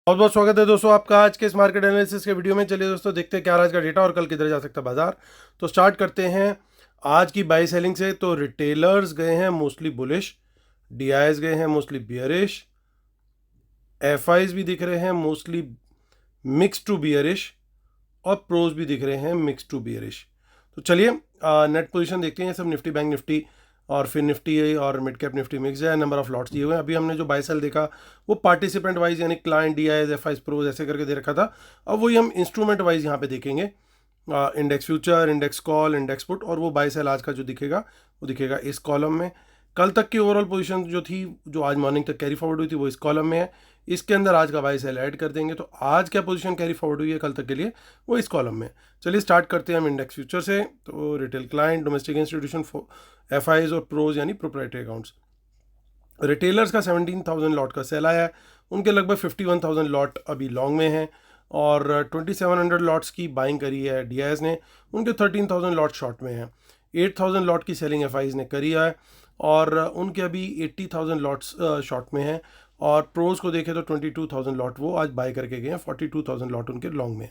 बहुत बहुत स्वागत है दोस्तों आपका आज के इस मार्केट एनालिसिस के वीडियो में। चलिए दोस्तों देखते हैं क्या आज का डेटा और कल किधर जा सकता है बाजार। तो स्टार्ट करते हैं आज की बाई सेलिंग से। तो रिटेलर्स गए हैं मोस्टली बुलिश, डीआईएस गए हैं मोस्टली बियरिश, एफआईज भी दिख रहे हैं मोस्टली मिक्स टू बियरिश और प्रोज भी दिख रहे हैं मिक्स टू बियरिश। तो चलिए नेट पोजीशन देखते हैं। सब निफ्टी, बैंक निफ्टी और फिर निफ्टी और मिड कैप निफ्टी मिक्स है। नंबर ऑफ लॉट्स दिए हुए हैं। अभी हमने जो बाय सेल देखा वो पार्टिसिपेंट वाइज यानी क्लाइंट, डीआईएस, एफआईज, प्रोज ऐसे करके दे रखा था। अब वही हम इंस्ट्रूमेंट वाइज यहाँ पे देखेंगे। Index future, index call, index put, और वो बाय सेल आज का जो दिखेगा वो दिखेगा इस कॉलम में। कल तक की ओवरऑल पोजीशन जो थी, जो आज मॉर्निंग तक कैरी फॉरवर्ड हुई थी, वो इस कॉलम में है। इसके अंदर आज का बाय सेल ऐड कर देंगे तो आज क्या पोजीशन कैरी फॉरवर्ड हुई है कल तक के लिए वो इस कॉलम में। चलिए स्टार्ट करते हैं हम इंडेक्स फ्यूचर से। तो retail client, domestic institution, FIIs और प्रोज यानी प्रोप्राइटरी अकाउंट्स। रिटेलर्स का 17,000 लॉट का सेल आया है। उनके लगभग 51,000 लॉट अभी लॉन्ग में हैं और 2700 लॉट्स की बाइंग करी है डीआईएस ने। उनके 13,000 लॉट शॉर्ट में हैं। 8,000 लॉट की सेलिंग एफआईज ने करी है और उनके अभी 80,000 लॉट्स शॉर्ट में हैं। और प्रोज को देखें तो 22,000 लॉट वो आज बाय करके गए हैं। 42,000 लॉट उनके लॉन्ग में।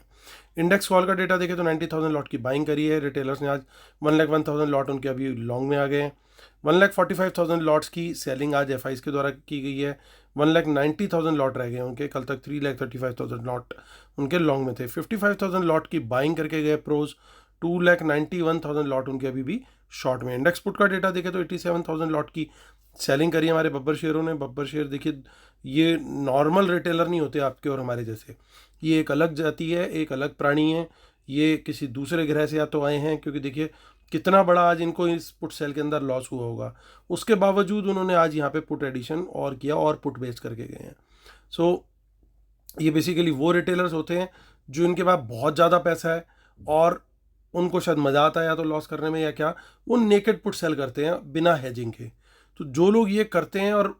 इंडेक्स कॉल का डेटा देखें तो 90,000 लॉट की बाइंग करी है रिटेलर्स ने आज। 1,01,000 लॉट उनके अभी लॉन्ग में आ गए हैं। 1,45,000 लॉट्स की सेलिंग आज एफआईज के द्वारा की गई है। 1,90,000 लॉट रह गए उनके। कल तक 3,35,000 लॉट उनके लॉन्ग में थे। 55,000 लॉट की बाइंग करके गए प्रोज। 2,91,000 लॉट उनके अभी भी शॉर्ट में। इंडेक्स पुट का डेटा देखें तो 87,000 लॉट की सेलिंग करी है हमारे बब्बर शेयरों ने। बब्बर शेयर देखिए, ये नॉर्मल रिटेलर नहीं होते आपके और हमारे जैसे। ये एक अलग जाति है, एक अलग प्राणी है। ये किसी दूसरे ग्रह से या तो आए हैं, क्योंकि देखिए कितना बड़ा आज इनको इस पुट सेल के अंदर लॉस हुआ होगा। उसके बावजूद उन्होंने आज यहाँ पे पुट एडिशन और किया और पुट बेच करके गए हैं। सो ये बेसिकली वो रिटेलर्स होते हैं जो इनके पास बहुत ज़्यादा पैसा है और उनको शायद मज़ा आता है या तो लॉस करने में या क्या, वो नेकेड पुट सेल करते हैं बिना हेजिंग के। तो जो लोग ये करते हैं, और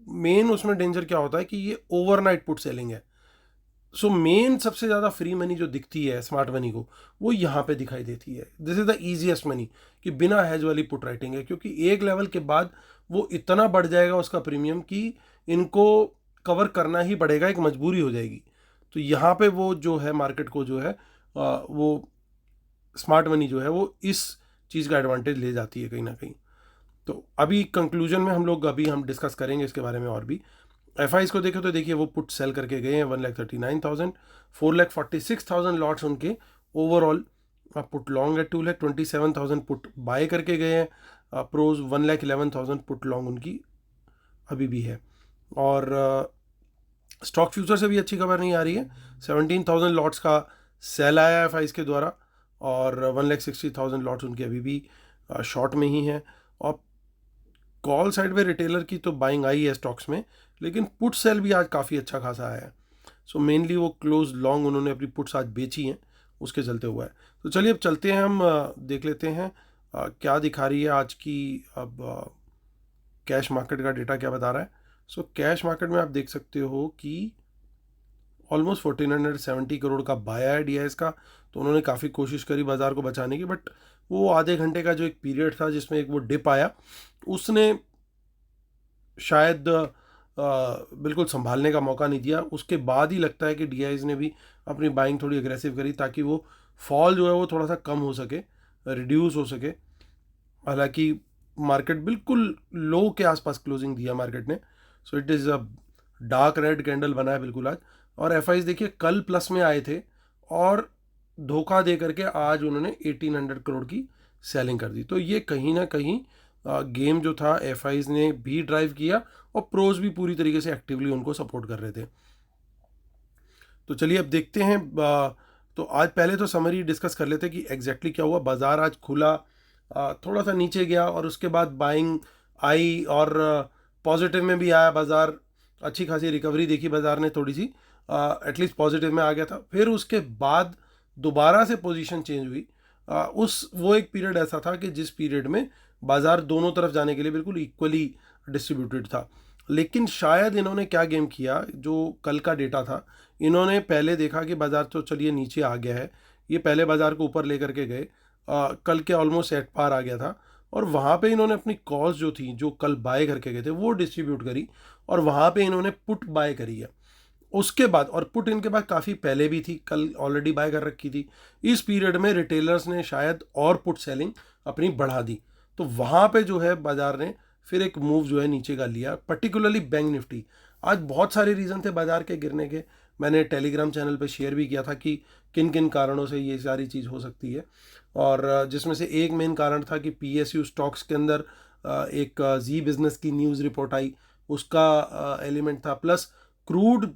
मेन उसमें डेंजर क्या होता है कि ये ओवरनाइट पुट सेलिंग है। सो मेन सबसे ज़्यादा फ्री मनी जो दिखती है स्मार्ट मनी को, वो यहाँ पे दिखाई देती है। This is the easiest money कि बिना हेज वाली पुट राइटिंग है, क्योंकि एक लेवल के बाद वो इतना बढ़ जाएगा उसका प्रीमियम कि इनको कवर करना ही पड़ेगा, एक मजबूरी हो जाएगी। तो यहाँ पे वो जो है मार्केट को जो है वो स्मार्ट मनी जो है वो इस चीज़ का एडवांटेज ले जाती है कहीं ना कहीं। तो अभी कंक्लूजन में हम डिस्कस करेंगे इसके बारे में और भी। एफ को देखें तो देखिए वो पुट सेल करके गए हैं 1,39,000। 4,46,000 लॉट्स उनके ओवरऑल पुट लॉन्ग है। 2,27,000 पुट बाय करके गए हैं प्रोज। 1,11,000 पुट लॉन्ग उनकी अभी भी है। और स्टॉक फ्यूचर से भी अच्छी खबर नहीं आ रही है। 17,000 लॉट्स का सेल आया एफ के द्वारा और 1,60,000 लॉट्स उनके अभी भी शॉर्ट में ही हैं। और कॉल साइड पे रिटेलर की तो बाइंग आई है स्टॉक्स में, लेकिन पुट सेल भी आज काफ़ी अच्छा खासा आया है। सो मेनली वो क्लोज लॉन्ग उन्होंने अपनी पुट्स आज बेची हैं, उसके चलते हुआ है। तो चलिए अब चलते हैं, हम देख लेते हैं क्या दिखा रही है आज की अब कैश मार्केट का डेटा क्या बता रहा है। सो कैश मार्केट में आप देख सकते हो कि ऑलमोस्ट 1,470 करोड़ का बाया है डीआईएस का। तो उन्होंने काफ़ी कोशिश करी बाज़ार को बचाने की, बट वो आधे घंटे का जो एक पीरियड था जिसमें एक वो डिप आया, उसने शायद बिल्कुल संभालने का मौका नहीं दिया। उसके बाद ही लगता है कि डीआईएस ने भी अपनी बाइंग थोड़ी अग्रेसिव करी ताकि वो फॉल जो है वो थोड़ा सा कम हो सके, रिड्यूस हो सके। हालांकि मार्केट बिल्कुल लो के आसपास क्लोजिंग दिया मार्केट ने। So it is a dark red candle बना है बिल्कुल आज। और एफआईज देखिए कल प्लस में आए थे और धोखा दे करके आज उन्होंने 1,800 करोड़ की सेलिंग कर दी। तो ये कहीं ना कहीं गेम जो था एफआईज ने भी ड्राइव किया और प्रोज भी पूरी तरीके से एक्टिवली उनको सपोर्ट कर रहे थे। तो चलिए अब देखते हैं। तो आज पहले तो समरी डिस्कस कर लेते कि एग्जैक्टली क्या हुआ। बाज़ार आज खुला, थोड़ा सा नीचे गया और उसके बाद बाइंग आई और पॉजिटिव में भी आया बाज़ार। अच्छी खासी रिकवरी देखी बाज़ार ने, थोड़ी सी एटलीस्ट पॉजिटिव में आ गया था। फिर उसके बाद दोबारा से पोजीशन चेंज हुई। वो एक पीरियड ऐसा था कि जिस पीरियड में बाज़ार दोनों तरफ जाने के लिए बिल्कुल इक्वली डिस्ट्रीब्यूटेड था। लेकिन शायद इन्होंने क्या गेम किया, जो कल का डेटा था, इन्होंने पहले देखा कि बाज़ार तो चलिए नीचे आ गया है, ये पहले बाज़ार को ऊपर लेकर के गए। कल के ऑलमोस्ट एट पार आ गया था और वहाँ पे इन्होंने अपनी कॉल्स जो थी, जो कल बाय करके गए थे, वो डिस्ट्रीब्यूट करी और वहाँ पे इन्होंने पुट बाय करी है। उसके बाद, और पुट इनके पास काफ़ी पहले भी थी, कल ऑलरेडी बाय कर रखी थी, इस पीरियड में रिटेलर्स ने शायद और पुट सेलिंग अपनी बढ़ा दी, तो वहाँ पे जो है बाजार ने फिर एक मूव जो है नीचे का लिया, पर्टिकुलरली बैंक निफ्टी। आज बहुत सारे रीज़न थे बाजार के गिरने के, मैंने टेलीग्राम चैनल पे शेयर भी किया था कि किन किन कारणों से ये सारी चीज़ हो सकती है, और जिसमें से एक मेन कारण था कि PSU स्टॉक्स के अंदर एक जी बिजनेस की न्यूज़ रिपोर्ट आई, उसका एलिमेंट था, प्लस क्रूड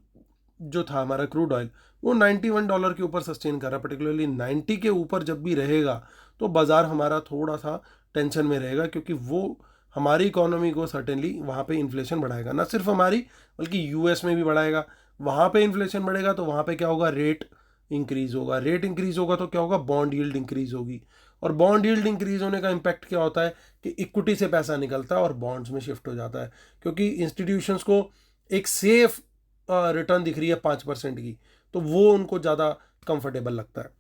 जो था हमारा क्रूड ऑयल वो $91 के ऊपर सस्टेन कर रहा है, पर्टिकुलरली 90 के ऊपर जब भी रहेगा तो बाज़ार हमारा थोड़ा सा टेंशन में रहेगा, क्योंकि वो हमारी इकोनॉमी को सर्टेनली वहाँ पे इन्फ्लेशन बढ़ाएगा, ना सिर्फ हमारी बल्कि US में भी बढ़ाएगा। वहाँ पे इन्फ्लेशन बढ़ेगा तो वहाँ पे क्या होगा, रेट इंक्रीज होगा, रेट इंक्रीज होगा तो क्या होगा, बॉन्ड यील्ड इंक्रीज होगी, और बॉन्ड यील्ड इंक्रीज होने का इम्पैक्ट क्या होता है कि इक्विटी से पैसा निकलता है और बॉन्ड्स में शिफ्ट हो जाता है, क्योंकि इंस्टीट्यूशंस को एक सेफ रिटर्न दिख रही है 5% की, तो वो उनको ज़्यादा कंफर्टेबल लगता है।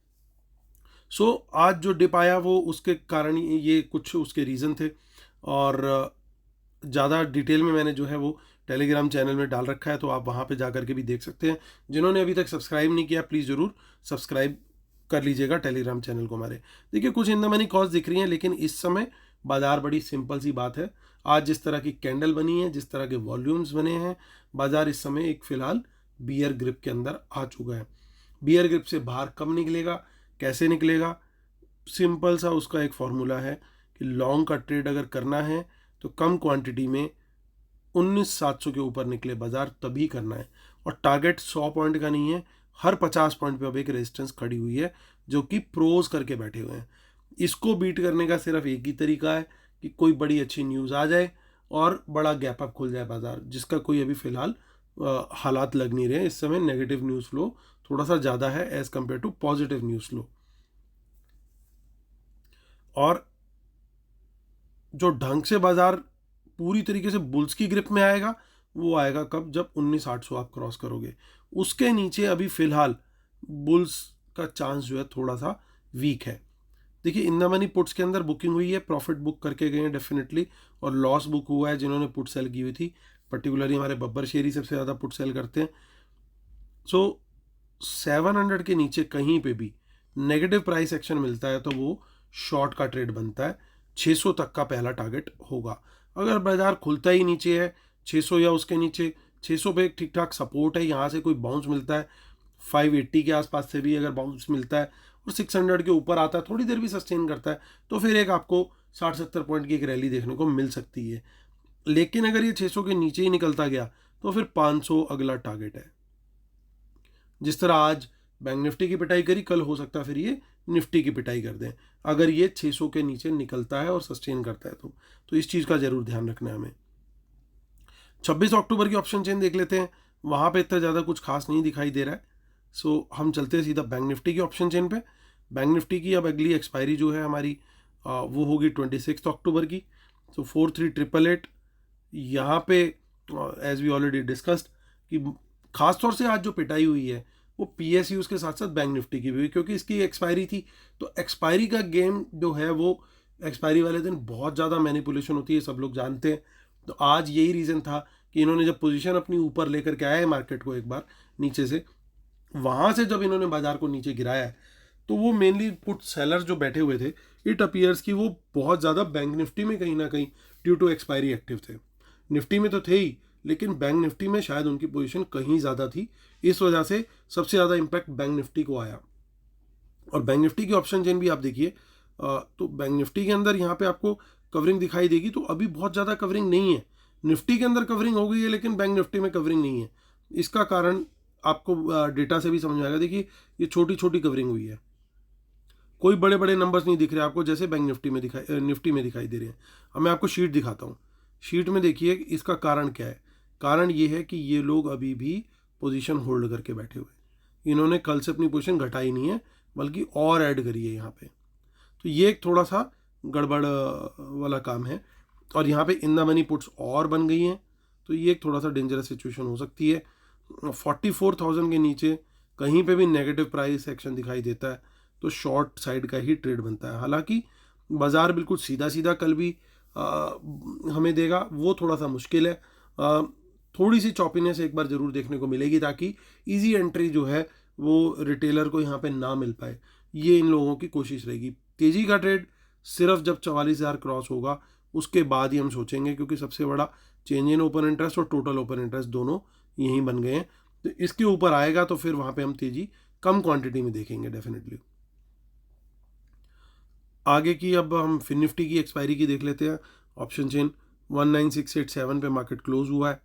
सो आज जो डिप आया वो उसके कारण ये कुछ उसके रीज़न थे, और ज़्यादा डिटेल में मैंने जो है वो टेलीग्राम चैनल में डाल रखा है, तो आप वहाँ पे जा करके भी देख सकते हैं। जिन्होंने अभी तक सब्सक्राइब नहीं किया प्लीज़ ज़रूर सब्सक्राइब कर लीजिएगा टेलीग्राम चैनल को हमारे। देखिए कुछ इन द मनी कॉज दिख रही हैं, लेकिन इस समय बाज़ार बड़ी सिंपल सी बात है, आज जिस तरह की कैंडल बनी है, जिस तरह के वॉल्यूम्स बने हैं, बाज़ार इस समय एक फ़िलहाल बियर ग्रिप के अंदर आ चुका है। बियर ग्रिप से बाहर कब निकलेगा, कैसे निकलेगा, सिंपल सा उसका एक फॉर्मूला है कि लॉन्ग का ट्रेड अगर करना है तो कम क्वांटिटी में 19,700 के ऊपर निकले बाजार तभी करना है, और टारगेट 100 पॉइंट का नहीं है, हर 50 पॉइंट पे अब एक रेजिस्टेंस खड़ी हुई है जो कि प्रोज करके बैठे हुए हैं। इसको बीट करने का सिर्फ एक ही तरीका है कि कोई बड़ी अच्छी न्यूज़ आ जाए और बड़ा गैप अप खुल जाए बाजार, जिसका कोई अभी फ़िलहाल हालात लग नहीं रहे। इस समय नेगेटिव न्यूज़ फ्लो थोड़ा सा ज़्यादा है as compare to positive news flow, और जो ढंग से बाजार पूरी तरीके से बुल्स की ग्रिप में आएगा वो आएगा कब, जब 19,800 आप क्रॉस करोगे। उसके नीचे अभी फ़िलहाल बुल्स का चांस जो है थोड़ा सा वीक है। देखिए इन द मनी पुट्स के अंदर बुकिंग हुई है, प्रॉफिट बुक करके गए हैं डेफिनेटली, और लॉस बुक हुआ है जिन्होंने पुट सेल की हुई थी, पर्टिकुलरली हमारे बब्बर शेरी सबसे ज़्यादा पुट सेल करते हैं। सो 700 के नीचे कहीं पे भी नेगेटिव प्राइस एक्शन मिलता है तो वो शॉर्ट का ट्रेड बनता है। 600 तक का पहला टारगेट होगा। अगर बाजार खुलता ही नीचे है 600 या उसके नीचे, 600 पे एक ठीक ठाक सपोर्ट है, यहाँ से कोई बाउंस मिलता है 580 के आसपास से भी अगर बाउंस मिलता है और 600 के ऊपर आता है, थोड़ी देर भी सस्टेन करता है, तो फिर एक आपको 60-70 पॉइंट की एक रैली देखने को मिल सकती है। लेकिन अगर ये 600 के नीचे ही निकलता गया तो फिर 500 अगला टारगेट है। जिस तरह आज बैंक निफ्टी की पिटाई करी, कल हो सकता है फिर ये निफ्टी की पिटाई कर दें, अगर ये 600 के नीचे निकलता है और सस्टेन करता है तो इस चीज़ का ज़रूर ध्यान रखना है हमें। 26 अक्टूबर की ऑप्शन चेन देख लेते हैं, वहाँ पे इतना ज़्यादा कुछ खास नहीं दिखाई दे रहा है। सो हम चलते हैं सीधा बैंक निफ्टी की ऑप्शन चेन पे। बैंक निफ्टी की अब अगली एक्सपायरी जो है हमारी वो होगी 26 अक्टूबर की। सो 4388 यहाँ पे एज वी ऑलरेडी डिस्कस्ड कि खासतौर से आज जो पिटाई हुई है वो PSUs के साथ साथ बैंक निफ्टी की भी हुई, क्योंकि इसकी एक्सपायरी थी। तो एक्सपायरी का गेम जो है वो एक्सपायरी वाले दिन बहुत ज़्यादा मैनिपुलेशन होती है, सब लोग जानते हैं। तो आज यही रीज़न था कि इन्होंने जब पोजीशन अपनी ऊपर लेकर के आया है मार्केट को एक बार नीचे से, वहाँ से जब इन्होंने बाजार को नीचे गिराया है तो वो मेनली पुट सेलर जो बैठे हुए थे, इट अपीयर्स कि वो बहुत ज़्यादा बैंक निफ्टी में कहीं ना कहीं ड्यू टू एक्सपायरी एक्टिव थे। निफ्टी में तो थे ही, लेकिन बैंक निफ्टी में शायद उनकी पोजीशन कहीं ज़्यादा थी, इस वजह से सबसे ज़्यादा इम्पैक्ट बैंक निफ्टी को आया। और बैंक निफ्टी की ऑप्शन चेन भी आप देखिए तो बैंक निफ्टी के अंदर यहाँ पे आपको कवरिंग दिखाई देगी, तो अभी बहुत ज़्यादा कवरिंग नहीं है। निफ्टी के अंदर कवरिंग हो गई है लेकिन बैंक निफ्टी में कवरिंग नहीं है। इसका कारण आपको डेटा से भी समझ में आएगा। देखिए ये छोटी छोटी कवरिंग हुई है, कोई बड़े बड़े नंबर्स नहीं दिख रहे आपको जैसे बैंक निफ्टी में दिखाई दे रहे हैं। अब मैं आपको शीट दिखाता हूँ। शीट में देखिए इसका कारण क्या है। कारण ये है कि ये लोग अभी भी पोजीशन होल्ड करके बैठे हुए हैं, इन्होंने कल से अपनी पोजीशन घटाई नहीं है बल्कि और ऐड करी है यहाँ पे। तो ये एक थोड़ा सा गड़बड़ वाला काम है। और यहाँ पे इन द मनी पुट्स और बन गई हैं, तो ये एक थोड़ा सा डेंजरस सिचुएशन हो सकती है। 44,000 के नीचे कहीं पे भी नेगेटिव प्राइस एक्शन दिखाई देता है तो शॉर्ट साइड का ही ट्रेड बनता है। हालांकि बाज़ार बिल्कुल सीधा सीधा कल भी हमें देगा, वो थोड़ा सा मुश्किल है। थोड़ी सी चॉपीनेस एक बार ज़रूर देखने को मिलेगी, ताकि ईजी एंट्री जो है वो रिटेलर को यहाँ पे ना मिल पाए। ये इन लोगों की कोशिश रहेगी। तेज़ी का ट्रेड सिर्फ जब 44,000 क्रॉस होगा उसके बाद ही हम सोचेंगे, क्योंकि सबसे बड़ा चेंज इन ओपन इंटरेस्ट और टोटल ओपन इंटरेस्ट दोनों यहीं बन गए हैं। तो इसके ऊपर आएगा तो फिर वहाँ पे हम तेज़ी कम क्वांटिटी में देखेंगे डेफिनेटली। आगे की अब हम फिन निफ्टी की एक्सपायरी की देख लेते हैं। ऑप्शन चेन 19687 पे मार्केट क्लोज हुआ है।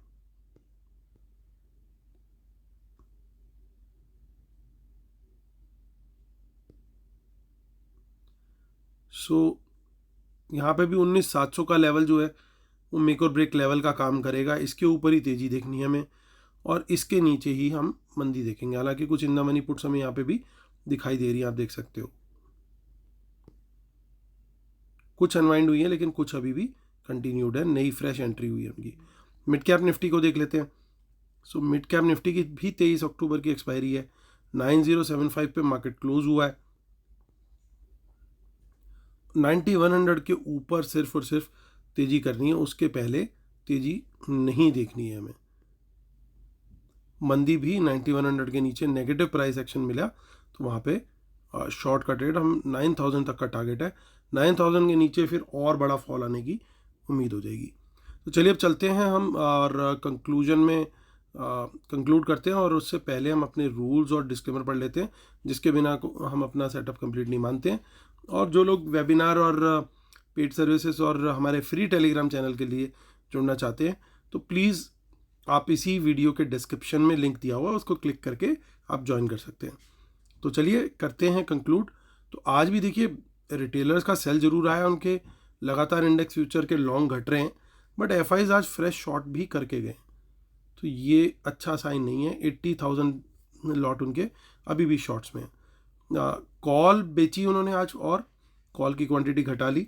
यहाँ पे भी 19,700 का लेवल जो है वो मेक और ब्रेक लेवल का काम करेगा। इसके ऊपर ही तेज़ी देखनी है हमें और इसके नीचे ही हम मंदी देखेंगे। हालांकि कुछ इन द मनी पुट्स हमें यहाँ पे भी दिखाई दे रही है, आप देख सकते हो। कुछ अनवाइंड हुई है लेकिन कुछ अभी भी कंटिन्यूड है, नई फ्रेश एंट्री हुई है उनकी। मिड कैप निफ्टी को देख लेते हैं। मिड कैप निफ्टी की भी 23 अक्टूबर की एक्सपायरी है। 9075 पे मार्केट क्लोज हुआ है। 9100 के ऊपर सिर्फ और सिर्फ तेज़ी करनी है, उसके पहले तेज़ी नहीं देखनी है हमें। मंदी भी 9100 के नीचे नेगेटिव प्राइस एक्शन मिला तो वहाँ पे शॉर्ट का ट्रेड हम 9000 तक का टारगेट है। 9000 के नीचे फिर और बड़ा फॉल आने की उम्मीद हो जाएगी। तो चलिए अब चलते हैं हम और कंक्लूजन में कंक्लूड करते हैं, और उससे पहले हम अपने रूल्स और डिस्क्लेमर पढ़ लेते हैं, जिसके बिना हम अपना सेटअप कंप्लीट नहीं मानते हैं। और जो लोग वेबिनार और पेड सर्विसेज और हमारे फ्री टेलीग्राम चैनल के लिए जुड़ना चाहते हैं तो प्लीज़ आप इसी वीडियो के डिस्क्रिप्शन में लिंक दिया हुआ है, उसको क्लिक करके आप ज्वाइन कर सकते हैं। तो चलिए करते हैं कंक्लूड। तो आज भी देखिए रिटेलर्स का सेल जरूर आया, उनके लगातार इंडेक्स फ्यूचर के लॉन्ग घट रहे हैं, बट एफआईज आज फ्रेश शॉर्ट भी करके गए, तो ये अच्छा साइन नहीं है। 80,000 लॉट उनके अभी भी शॉर्ट्स में है। कॉल बेची उन्होंने आज और कॉल की क्वांटिटी घटा ली।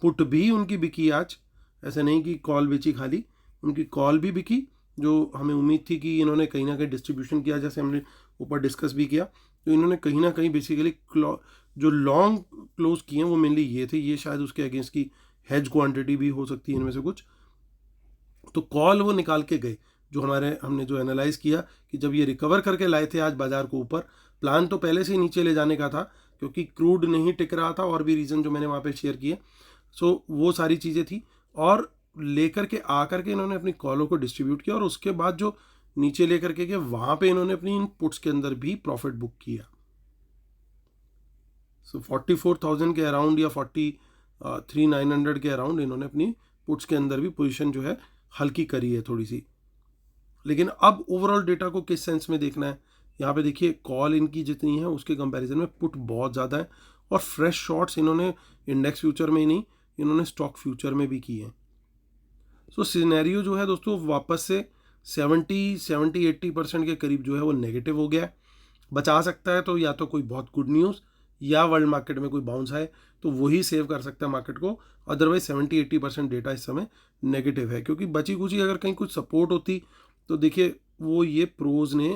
पुट भी उनकी बिकी आज, ऐसा नहीं कि कॉल बेची खाली, उनकी कॉल भी बिकी, जो हमें उम्मीद थी कि इन्होंने कहीं ना कहीं डिस्ट्रीब्यूशन किया, जैसे हमने ऊपर डिस्कस भी किया। तो इन्होंने कहीं ना कहीं बेसिकली जो लॉन्ग क्लोज किए हैं वो मेनली ये थे, ये शायद उसके अगेंस्ट की हेज क्वांटिटी भी हो सकती है इनमें से कुछ। तो कॉल वो निकाल के गए, जो हमने जो एनालाइज किया कि जब ये रिकवर करके लाए थे आज बाजार को ऊपर, प्लान तो पहले से ही नीचे ले जाने का था क्योंकि क्रूड नहीं टिक रहा था, और भी रीज़न जो मैंने वहाँ पे शेयर किए। वो सारी चीज़ें थी, और लेकर के आकर के इन्होंने अपनी कॉलों को डिस्ट्रीब्यूट किया, और उसके बाद जो नीचे लेकर के गए वहाँ पे इन्होंने अपनी इन पुट्स के अंदर भी प्रॉफिट बुक किया। 44,000 के अराउंड या 43,900 के अराउंड इन्होंने अपनी पुट्स के अंदर भी पोजीशन जो है हल्की करी है थोड़ी सी। लेकिन अब ओवरऑल डेटा को किस सेंस में देखना है, यहाँ पे देखिए कॉल इनकी जितनी है उसके कंपैरिजन में पुट बहुत ज़्यादा है, और फ्रेश शॉर्ट्स इन्होंने इंडेक्स फ्यूचर में ही नहीं, इन्होंने स्टॉक फ्यूचर में भी किए हैं। सिनेरियो जो है दोस्तों वापस से 70-80% के करीब जो है वो नेगेटिव हो गया है। बचा सकता है तो या तो कोई बहुत गुड न्यूज़ या वर्ल्ड मार्केट में कोई बाउंस आए तो वही सेव कर सकता है मार्केट को, अदरवाइज 70-80% डेटा इस समय नेगेटिव है। क्योंकि बची कुची अगर कहीं कुछ सपोर्ट होती तो देखिए वो ये प्रोज ने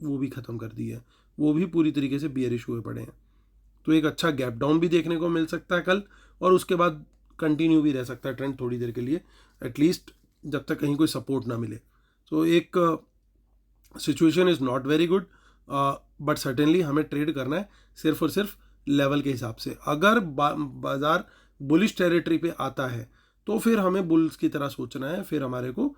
वो भी ख़त्म कर दी है, वो भी पूरी तरीके से बियरिश हुए पड़े हैं। तो एक अच्छा गैप डाउन भी देखने को मिल सकता है कल, और उसके बाद कंटिन्यू भी रह सकता है ट्रेंड थोड़ी देर के लिए, एटलीस्ट जब तक कहीं कोई सपोर्ट ना मिले। तो एक situation is not very good, but certainly हमें ट्रेड करना है सिर्फ और सिर्फ लेवल के हिसाब से। अगर बाजार बुलिश टेरिटरी पे आता है तो फिर हमें बुल्स की तरह सोचना है, फिर हमारे को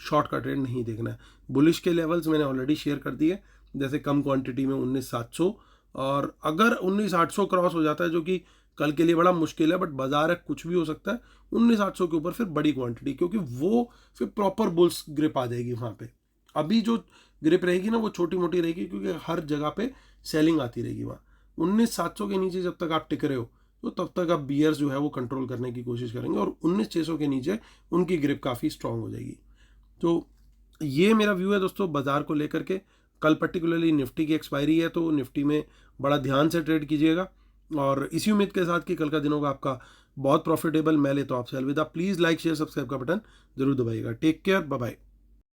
शॉर्ट का ट्रेड नहीं देखना है। बुलिश के लेवल्स मैंने ऑलरेडी शेयर कर दिए, जैसे कम क्वांटिटी में 19,700, और अगर 19,800 क्रॉस हो जाता है जो कि कल के लिए बड़ा मुश्किल है, बट बाजार है कुछ भी हो सकता है, 19,800 के ऊपर फिर बड़ी क्वांटिटी, क्योंकि वो फिर प्रॉपर बुल्स ग्रिप आ जाएगी वहाँ पे। अभी जो ग्रिप रहेगी ना वो छोटी मोटी रहेगी, क्योंकि हर जगह पे सेलिंग आती रहेगी वहाँ। 19,700 के नीचे जब तक आप टिक रहे हो तो तब तक आप बियर्स जो है वो कंट्रोल करने की कोशिश करेंगे, और 19,600 के नीचे उनकी ग्रिप काफ़ी स्ट्रांग हो जाएगी। तो ये मेरा व्यू है दोस्तों बाजार को लेकर के। कल पर्टिकुलरली निफ्टी की एक्सपायरी है, तो निफ्टी में बड़ा ध्यान से ट्रेड कीजिएगा, और इसी उम्मीद के साथ कि कल का दिन होगा आपका बहुत प्रॉफिटेबल। मैं लेता हूँ आपसे अलविदा। प्लीज़ लाइक शेयर सब्सक्राइब का बटन जरूर दबाइएगा। Take care, bye bye.